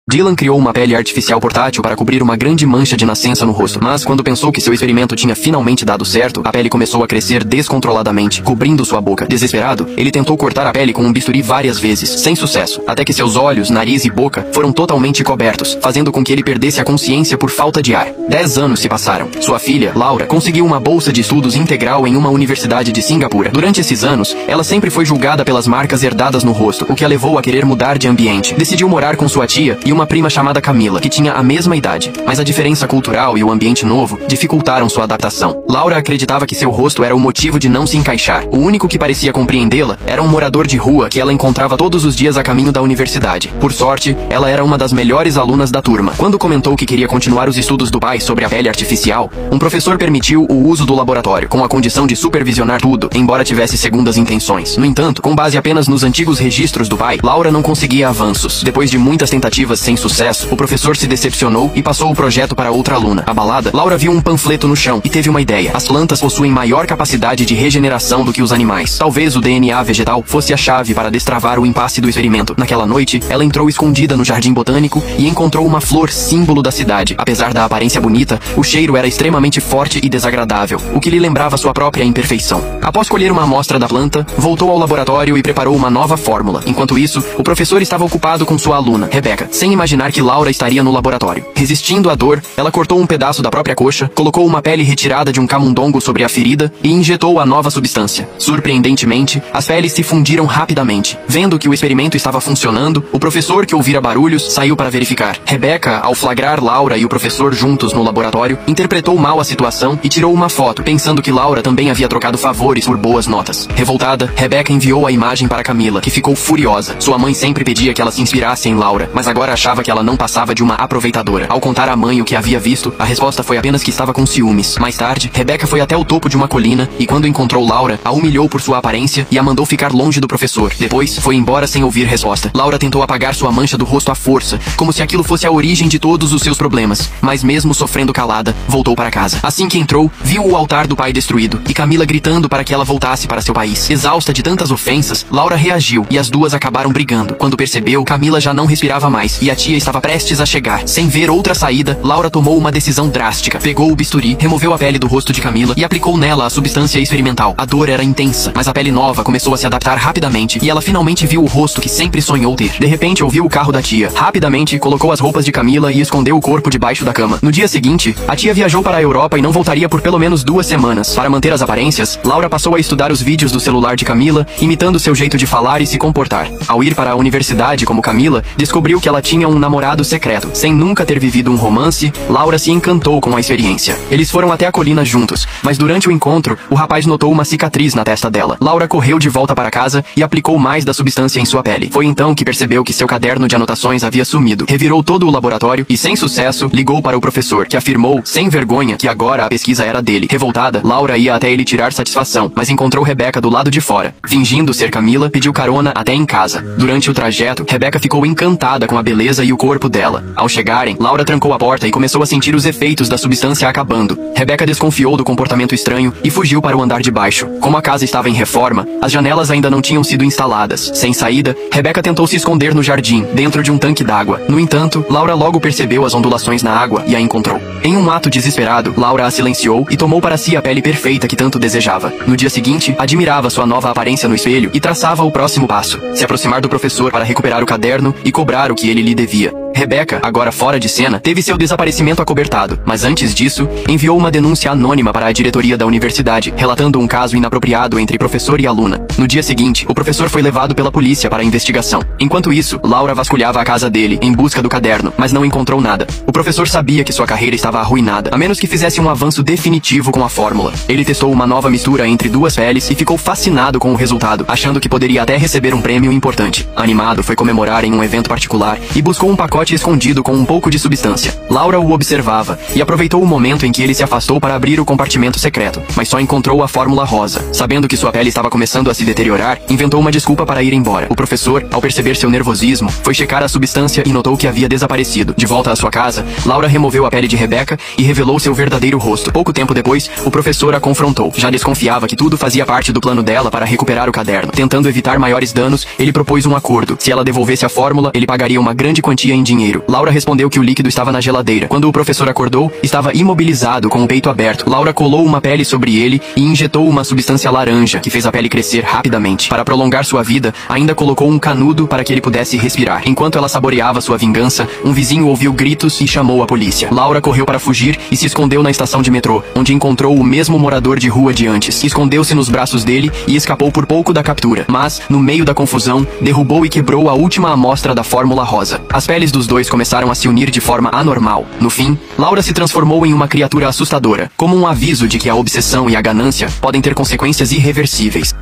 Dylan criou uma pele artificial portátil para cobrir uma grande mancha de nascença no rosto, mas quando pensou que seu experimento tinha finalmente dado certo, a pele começou a crescer descontroladamente, cobrindo sua boca. Desesperado, ele tentou cortar a pele com um bisturi várias vezes, sem sucesso, até que seus olhos, nariz e boca foram totalmente cobertos, fazendo com que ele perdesse a consciência por falta de ar. 10 anos se passaram. Sua filha, Laura, conseguiu uma bolsa de estudos integral em uma universidade de Singapura. Durante esses anos, ela sempre foi julgada pelas marcas herdadas no rosto, o que a levou a querer mudar de ambiente. Decidiu morar com sua tia e uma prima chamada Camila, que tinha a mesma idade, mas a diferença cultural e o ambiente novo dificultaram sua adaptação. Laura acreditava que seu rosto era o motivo de não se encaixar. O único que parecia compreendê-la era um morador de rua que ela encontrava todos os dias a caminho da universidade. Por sorte, ela era uma das melhores alunas da turma. Quando comentou que queria continuar os estudos do pai sobre a pele artificial, um professor permitiu o uso do laboratório, com a condição de supervisionar tudo, embora tivesse segundas intenções. No entanto, com base apenas nos antigos registros do pai, Laura não conseguia avanços. Depois de muitas tentativas sem sucesso, o professor se decepcionou e passou o projeto para outra aluna. Abalada, Laura viu um panfleto no chão e teve uma ideia. As plantas possuem maior capacidade de regeneração do que os animais. Talvez o DNA vegetal fosse a chave para destravar o impasse do experimento. Naquela noite, ela entrou escondida no jardim botânico e encontrou uma flor símbolo da cidade. Apesar da aparência bonita, o cheiro era extremamente forte e desagradável, o que lhe lembrava sua própria imperfeição. Após colher uma amostra da planta, voltou ao laboratório e preparou uma nova fórmula. Enquanto isso, o professor estava ocupado com sua aluna, Rebecca, sem imaginar que Laura estaria no laboratório. Resistindo à dor, ela cortou um pedaço da própria coxa, colocou uma pele retirada de um camundongo sobre a ferida e injetou a nova substância. Surpreendentemente, as peles se fundiram rapidamente. Vendo que o experimento estava funcionando, o professor, que ouvira barulhos, saiu para verificar. Rebecca, ao flagrar Laura e o professor juntos no laboratório, interpretou mal a situação e tirou uma foto, pensando que Laura também havia trocado favores por boas notas. Revoltada, Rebecca enviou a imagem para Camila, que ficou furiosa. Sua mãe sempre pedia que ela se inspirasse em Laura, mas agora achava que ela não passava de uma aproveitadora. Ao contar à mãe o que havia visto, a resposta foi apenas que estava com ciúmes. Mais tarde, Rebecca foi até o topo de uma colina e, quando encontrou Laura, a humilhou por sua aparência e a mandou ficar longe do professor. Depois, foi embora sem ouvir resposta. Laura tentou apagar sua mancha do rosto à força, como se aquilo fosse a origem de todos os seus problemas. Mas mesmo sofrendo calada, voltou para casa. Assim que entrou, viu o altar do pai destruído e Camila gritando para que ela voltasse para seu país. Exausta de tantas ofensas, Laura reagiu e as duas acabaram brigando. Quando percebeu, Camila já não respirava mais e a tia estava prestes a chegar. Sem ver outra saída, Laura tomou uma decisão drástica. Pegou o bisturi, removeu a pele do rosto de Camila e aplicou nela a substância experimental. A dor era intensa, mas a pele nova começou a se adaptar rapidamente e ela finalmente viu o rosto que sempre sonhou ter. De repente, ouviu o carro da tia. Rapidamente, colocou as roupas de Camila e escondeu o corpo debaixo da cama. No dia seguinte, a tia viajou para a Europa e não voltaria por pelo menos 2 semanas. Para manter as aparências, Laura passou a estudar os vídeos do celular de Camila, imitando seu jeito de falar e se comportar. Ao ir para a universidade como Camila, descobriu que ela tinha um namorado secreto. Sem nunca ter vivido um romance, Laura se encantou com a experiência. Eles foram até a colina juntos, mas durante o encontro, o rapaz notou uma cicatriz na testa dela. Laura correu de volta para casa e aplicou mais da substância em sua pele. Foi então que percebeu que seu caderno de anotações havia sumido. Revirou todo o laboratório e, sem sucesso, ligou para o professor, que afirmou, sem vergonha, que agora a pesquisa era dele. Revoltada, Laura ia até ele tirar satisfação, mas encontrou Rebecca do lado de fora. Fingindo ser Camila, pediu carona até em casa. Durante o trajeto, Rebecca ficou encantada com a beleza e o corpo dela. Ao chegarem, Laura trancou a porta e começou a sentir os efeitos da substância acabando. Rebecca desconfiou do comportamento estranho e fugiu para o andar de baixo. Como a casa estava em reforma, as janelas ainda não tinham sido instaladas. Sem saída, Rebecca tentou se esconder no jardim, dentro de um tanque d'água. No entanto, Laura logo percebeu as ondulações na água e a encontrou. Em um ato desesperado, Laura a silenciou e tomou para si a pele perfeita que tanto desejava. No dia seguinte, admirava sua nova aparência no espelho e traçava o próximo passo: se aproximar do professor para recuperar o caderno e cobrar o que ele lhe devia. Rebecca, agora fora de cena, teve seu desaparecimento acobertado, mas antes disso, enviou uma denúncia anônima para a diretoria da universidade, relatando um caso inapropriado entre professor e aluna. No dia seguinte, o professor foi levado pela polícia para a investigação. Enquanto isso, Laura vasculhava a casa dele, em busca do caderno, mas não encontrou nada. O professor sabia que sua carreira estava arruinada, a menos que fizesse um avanço definitivo com a fórmula. Ele testou uma nova mistura entre 2 peles e ficou fascinado com o resultado, achando que poderia até receber um prêmio importante. Animado, foi comemorar em um evento particular e buscou um pacote escondido com um pouco de substância. Laura o observava e aproveitou o momento em que ele se afastou para abrir o compartimento secreto, mas só encontrou a fórmula rosa. Sabendo que sua pele estava começando a se deteriorar, inventou uma desculpa para ir embora. O professor, ao perceber seu nervosismo, foi checar a substância e notou que havia desaparecido. De volta à sua casa, Laura removeu a pele de Rebecca e revelou seu verdadeiro rosto. Pouco tempo depois, o professor a confrontou. Já desconfiava que tudo fazia parte do plano dela para recuperar o caderno. Tentando evitar maiores danos, ele propôs um acordo. Se ela devolvesse a fórmula, ele pagaria uma grande quantia em dinheiro. Laura respondeu que o líquido estava na geladeira. Quando o professor acordou, estava imobilizado com o peito aberto. Laura colou uma pele sobre ele e injetou uma substância laranja, que fez a pele crescer rapidamente. Para prolongar sua vida, ainda colocou um canudo para que ele pudesse respirar. Enquanto ela saboreava sua vingança, um vizinho ouviu gritos e chamou a polícia. Laura correu para fugir e se escondeu na estação de metrô, onde encontrou o mesmo morador de rua de antes. Escondeu-se nos braços dele e escapou por pouco da captura. Mas, no meio da confusão, derrubou e quebrou a última amostra da fórmula rosa. As peles dos dois começaram a se unir de forma anormal. No fim, Laura se transformou em uma criatura assustadora, como um aviso de que a obsessão e a ganância podem ter consequências irreversíveis.